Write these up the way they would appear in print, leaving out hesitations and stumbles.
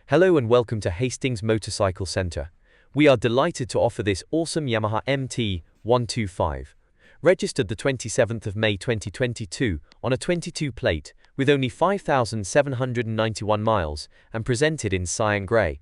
Hello and welcome to Hastings Motorcycle Centre. We are delighted to offer this awesome Yamaha MT125. Registered the 27th of May 2022 on a 22 plate with only 5,791 miles and presented in Cyan Grey.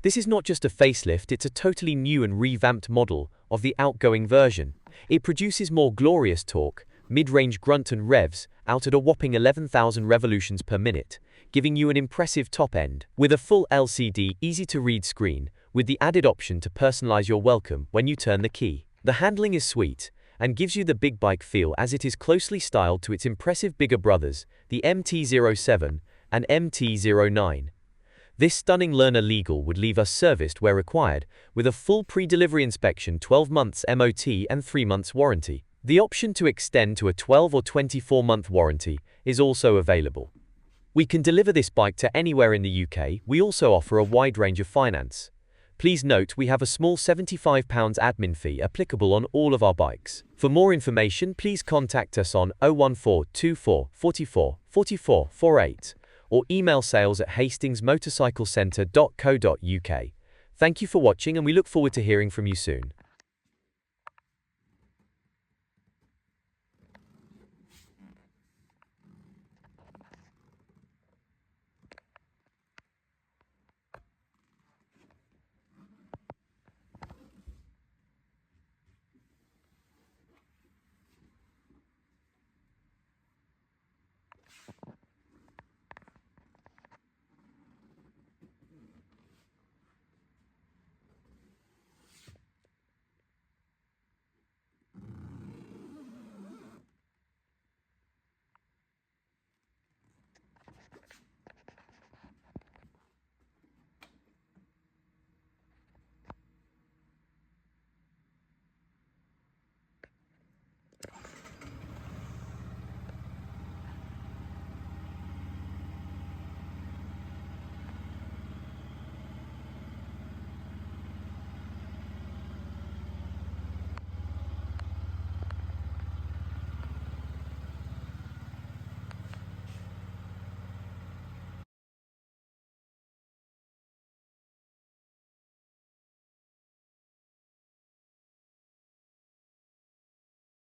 This is not just a facelift, it's a totally new and revamped model of the outgoing version. It produces more glorious torque, mid-range grunt and revs out at a whopping 11,000 revolutions per minute, giving you an impressive top end. With a full LCD easy-to-read screen, with the added option to personalize your welcome when you turn the key. The handling is sweet, and gives you the big bike feel as it is closely styled to its impressive bigger brothers, the MT07 and MT09. This stunning learner legal would leave us serviced where required, with a full pre-delivery inspection, 12 months MOT and 3 months warranty. The option to extend to a 12 or 24-month warranty is also available. We can deliver this bike to anywhere in the UK. We also offer a wide range of finance. Please note we have a small £75 admin fee applicable on all of our bikes. For more information, please contact us on 014 24 44 44 48 or email sales@hastingsmotorcyclecentre.co.uk. Thank you for watching and we look forward to hearing from you soon.